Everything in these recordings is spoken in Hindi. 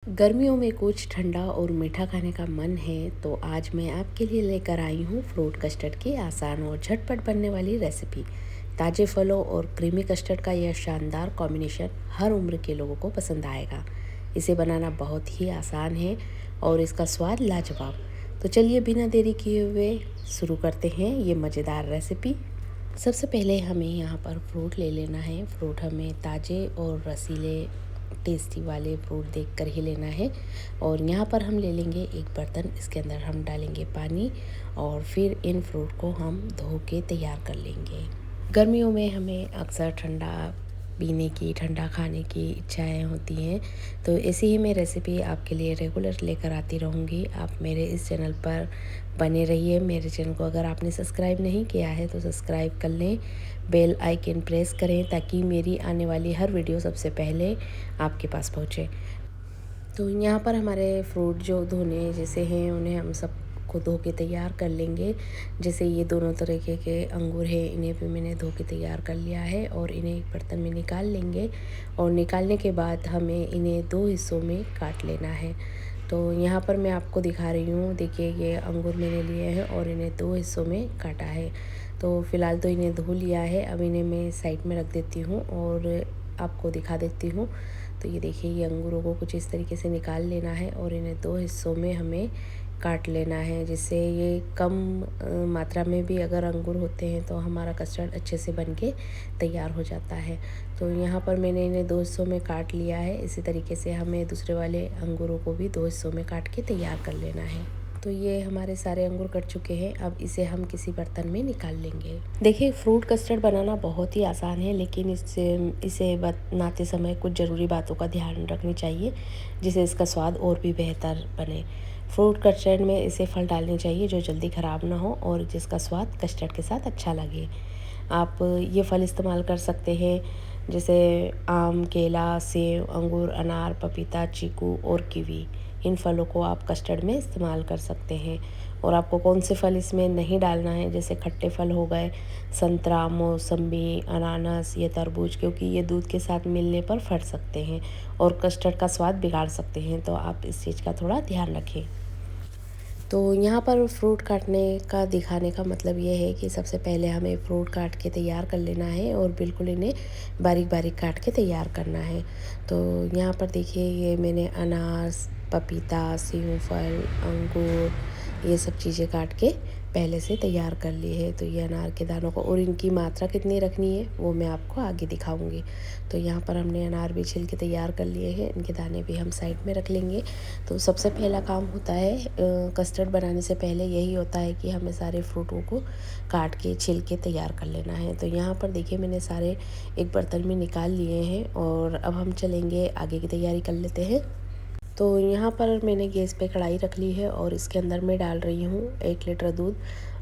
गर्मियों में कुछ ठंडा और मीठा खाने का मन है तो आज मैं आपके लिए लेकर आई हूँ फ्रूट कस्टर्ड की आसान और झटपट बनने वाली रेसिपी। ताज़े फलों और क्रीमी कस्टर्ड का यह शानदार कॉम्बिनेशन हर उम्र के लोगों को पसंद आएगा। इसे बनाना बहुत ही आसान है और इसका स्वाद लाजवाब। तो चलिए बिना देरी किए हुए शुरू करते हैं ये मज़ेदार रेसिपी। सबसे पहले हमें यहाँ पर फ्रूट ले लेना है। फ्रूट हमें ताज़े और रसीले टेस्टी वाले फ्रूट देखकर ही लेना है। और यहाँ पर हम ले लेंगे एक बर्तन, इसके अंदर हम डालेंगे पानी और फिर इन फ्रूट को हम धो के तैयार कर लेंगे। गर्मियों में हमें अक्सर ठंडा पीने की, ठंडा खाने की इच्छाएं होती हैं, तो ऐसी ही मैं रेसिपी आपके लिए रेगुलर लेकर आती रहूँगी। आप मेरे इस चैनल पर बने रहिए। मेरे चैनल को अगर आपने सब्सक्राइब नहीं किया है तो सब्सक्राइब कर लें, बेल आइकन प्रेस करें ताकि मेरी आने वाली हर वीडियो सबसे पहले आपके पास पहुँचे। तो यहाँ पर हमारे फ्रूट जो धोने जैसे हैं उन्हें हम सब को धो के तैयार कर लेंगे। जैसे ये दोनों तरीके के अंगूर हैं, इन्हें भी मैंने धो के तैयार कर लिया है और इन्हें एक बर्तन में निकाल लेंगे। और निकालने के बाद हमें इन्हें दो हिस्सों में काट लेना है। तो यहाँ पर मैं आपको दिखा रही हूँ, देखिए ये अंगूर मैंने लिए हैं और इन्हें दो हिस्सों में काटा है। तो फ़िलहाल तो इन्हें धो लिया है, अब इन्हें मैं साइड में रख देती हूँ और आपको दिखा देती हूँ। तो ये देखिए ये अंगूरों को कुछ इस तरीके से निकाल लेना है और इन्हें दो हिस्सों में हमें काट लेना है, जिससे ये कम मात्रा में भी अगर अंगूर होते हैं तो हमारा कस्टर्ड अच्छे से बन के तैयार हो जाता है। तो यहाँ पर मैंने इन्हें दो हिस्सों में काट लिया है। इसी तरीके से हमें दूसरे वाले अंगूरों को भी दो हिस्सों में काट के तैयार कर लेना है। तो ये हमारे सारे अंगूर कट चुके हैं, अब इसे हम किसी बर्तन में निकाल लेंगे। देखिए फ्रूट कस्टर्ड बनाना बहुत ही आसान है, लेकिन इसे बनाते समय कुछ ज़रूरी बातों का ध्यान रखनी चाहिए जिससे इसका स्वाद और भी बेहतर बने। फ्रूट कस्टर्ड में ऐसे फल डालने चाहिए जो जल्दी ख़राब ना हो और जिसका स्वाद कस्टर्ड के साथ अच्छा लगे। आप ये फल इस्तेमाल कर सकते हैं जैसे आम, केला, सेब, अंगूर, अनार, पपीता, चीकू और कीवी। इन फलों को आप कस्टर्ड में इस्तेमाल कर सकते हैं। और आपको कौन से फल इसमें नहीं डालना है, जैसे खट्टे फल हो गए, संतरा, मौसम्बी, अनानास, ये तरबूज, क्योंकि ये दूध के साथ मिलने पर फट सकते हैं और कस्टर्ड का स्वाद बिगाड़ सकते हैं, तो आप इस चीज़ का थोड़ा ध्यान रखें। तो यहाँ पर फ्रूट काटने का दिखाने का मतलब ये है कि सबसे पहले हमें फ्रूट काट के तैयार कर लेना है और बिल्कुल इन्हें बारीक बारीक काट के तैयार करना है। तो यहाँ पर देखिए ये मैंने अनार, पपीता, सेब फल, अंगूर, ये सब चीज़ें काट के पहले से तैयार कर ली है। तो ये अनार के दानों को और इनकी मात्रा कितनी रखनी है वो मैं आपको आगे दिखाऊंगी। तो यहाँ पर हमने अनार भी छिल के तैयार कर लिए हैं, इनके दाने भी हम साइड में रख लेंगे। तो सबसे पहला काम होता है कस्टर्ड बनाने से पहले यही होता है कि हमें सारे फ्रूटों को काट के छिल के तैयार कर लेना है। तो यहाँ पर देखिए मैंने सारे एक बर्तन में निकाल लिए हैं और अब हम चलेंगे आगे की तैयारी कर लेते हैं। तो यहाँ पर मैंने गैस पे कढ़ाई रख ली है और इसके अंदर मैं डाल रही हूँ 1 लीटर दूध।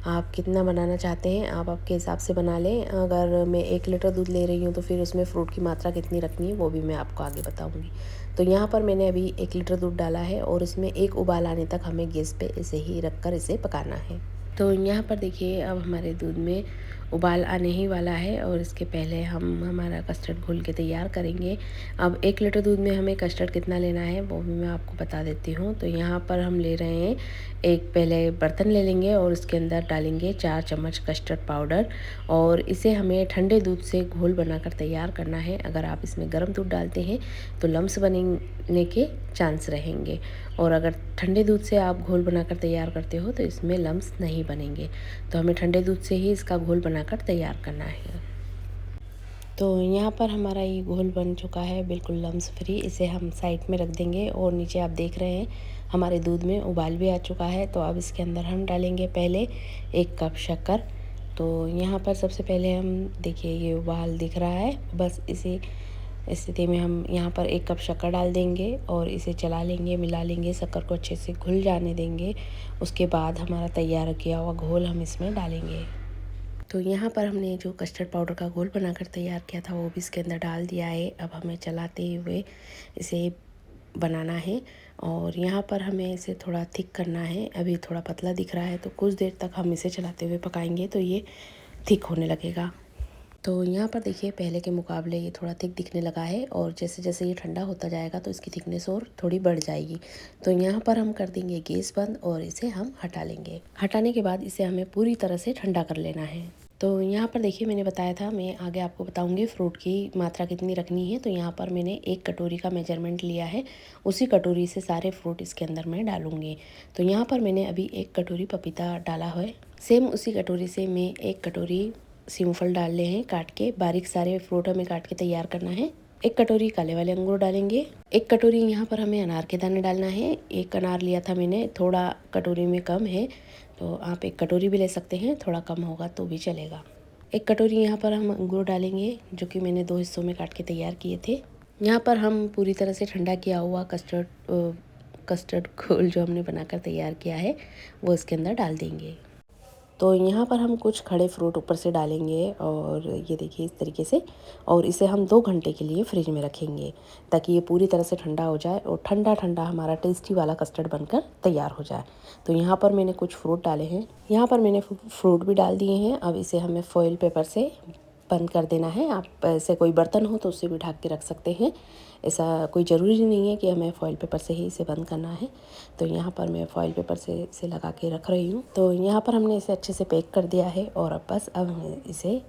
आप कितना बनाना चाहते हैं आप आपके हिसाब से बना लें। अगर मैं 1 लीटर दूध ले रही हूँ तो फिर उसमें फ़्रूट की मात्रा कितनी रखनी है वो भी मैं आपको आगे बताऊँगी। तो यहाँ पर मैंने अभी 1 लीटर दूध डाला है और इसमें एक उबाल आने तक हमें गैस पे ऐसे ही रख कर इसे पकाना है। तो यहाँ पर देखिए अब हमारे दूध में उबाल आने ही वाला है और इसके पहले हम हमारा कस्टर्ड घोल के तैयार करेंगे। अब 1 लीटर दूध में हमें कस्टर्ड कितना लेना है वो भी मैं आपको बता देती हूँ। तो यहाँ पर हम ले रहे हैं, एक पहले बर्तन ले लेंगे और उसके अंदर डालेंगे 4 चम्मच कस्टर्ड पाउडर और इसे हमें ठंडे दूध से घोल बनाकर तैयार करना है। अगर आप इसमें गर्म दूध डालते हैं तो लम्स बनने के चांस रहेंगे और अगर ठंडे दूध से आप घोल बनाकर तैयार करते हो तो इसमें लम्स नहीं बनेंगे। तो हमें ठंडे दूध से ही इसका घोल बनाकर तैयार करना है। तो यहाँ पर हमारा ये घोल बन चुका है बिल्कुल लम्स फ्री। इसे हम साइड में रख देंगे और नीचे आप देख रहे हैं हमारे दूध में उबाल भी आ चुका है। तो अब इसके अंदर हम डालेंगे पहले 1 कप शक्कर। तो यहाँ पर सबसे पहले हम देखिए ये उबाल दिख रहा है, बस इसी स्थिति में हम यहाँ पर 1 कप शक्कर डाल देंगे और इसे चला लेंगे, मिला लेंगे, शक्कर को अच्छे से घुल जाने देंगे। उसके बाद हमारा तैयार किया हुआ घोल हम इसमें डालेंगे। तो यहाँ पर हमने जो कस्टर्ड पाउडर का घोल बनाकर तैयार किया था वो भी इसके अंदर डाल दिया है। अब हमें चलाते हुए इसे बनाना है और यहाँ पर हमें इसे थोड़ा थिक करना है। अभी थोड़ा पतला दिख रहा है तो कुछ देर तक हम इसे चलाते हुए पकाएंगे तो ये थिक होने लगेगा। तो यहाँ पर देखिए पहले के मुकाबले ये थोड़ा थिक दिखने लगा है और जैसे जैसे ये ठंडा होता जाएगा तो इसकी थिकनेस और थोड़ी बढ़ जाएगी। तो यहाँ पर हम कर देंगे गैस बंद और इसे हम हटा लेंगे। हटाने के बाद इसे हमें पूरी तरह से ठंडा कर लेना है। तो यहाँ पर देखिए मैंने बताया था, मैं आगे आपको बताऊंगी फ्रूट की मात्रा कितनी रखनी है। तो यहाँ पर मैंने 1 कटोरी का मेजरमेंट लिया है, उसी कटोरी से सारे फ्रूट इसके अंदर मैं डालूंगी। तो यहाँ पर मैंने अभी 1 कटोरी पपीता डाला है। सेम उसी कटोरी से मैं 1 कटोरी सीमफल डाल ले हैं काट के, बारीक सारे फ्रूट हमें काट के तैयार करना है। 1 कटोरी काले वाले अंगूर डालेंगे। 1 कटोरी यहाँ पर हमें अनार के दाने डालना है। 1 अनार लिया था मैंने, थोड़ा कटोरी में कम है तो आप 1 कटोरी भी ले सकते हैं, थोड़ा कम होगा तो भी चलेगा। 1 कटोरी यहाँ पर हम अंगूर डालेंगे जो कि मैंने 2 हिस्सों में काट के तैयार किए थे। यहाँ पर हम पूरी तरह से ठंडा किया हुआ कस्टर्ड घोल जो हमने बनाकर तैयार किया है वो इसके अंदर डाल देंगे। तो यहाँ पर हम कुछ खड़े फ्रूट ऊपर से डालेंगे और ये देखिए इस तरीके से, और इसे हम 2 घंटे के लिए फ्रिज में रखेंगे ताकि ये पूरी तरह से ठंडा हो जाए और ठंडा ठंडा हमारा टेस्टी वाला कस्टर्ड बनकर तैयार हो जाए। तो यहाँ पर मैंने कुछ फ्रूट डाले हैं, यहाँ पर मैंने फ्रूट भी डाल दिए हैं। अब इसे हमें फॉइल पेपर से बंद कर देना है। आप ऐसे कोई बर्तन हो तो उससे भी ढक के रख सकते हैं, ऐसा कोई ज़रूरी नहीं है कि हमें फॉइल पेपर से ही इसे बंद करना है। तो यहाँ पर मैं फॉइल पेपर से इसे लगा के रख रही हूँ। तो यहाँ पर हमने इसे अच्छे से पैक कर दिया है और अब बस अब इसे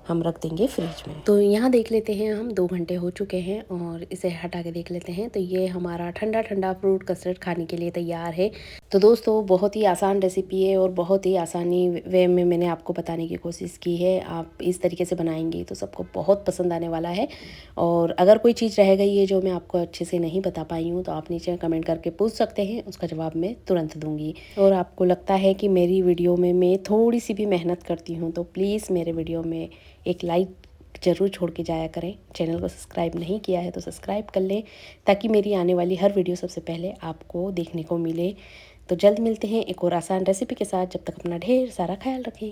हम रख देंगे फ्रिज में। तो यहाँ देख लेते हैं हम 2 घंटे हो चुके हैं और इसे हटा के देख लेते हैं। तो ये हमारा ठंडा ठंडा फ्रूट कस्टर्ड खाने के लिए तैयार है। तो दोस्तों बहुत ही आसान रेसिपी है और बहुत ही आसानी वे में मैंने आपको बताने की कोशिश की है। आप इस तरीके से बनाएंगे तो सबको बहुत पसंद आने वाला है। और अगर कोई चीज़ रह गई है जो मैं आपको अच्छे से नहीं बता पाई हूँ तो आप नीचे कमेंट करके पूछ सकते हैं, उसका जवाब मैं तुरंत दूँगी। और आपको लगता है कि मेरी वीडियो में मैं थोड़ी सी भी मेहनत करती हूँ तो प्लीज़ मेरे वीडियो में एक लाइक ज़रूर छोड़ के जाया करें। चैनल को सब्सक्राइब नहीं किया है तो सब्सक्राइब कर लें ताकि मेरी आने वाली हर वीडियो सबसे पहले आपको देखने को मिले। तो जल्द मिलते हैं एक और आसान रेसिपी के साथ। जब तक अपना ढेर सारा ख्याल रखें।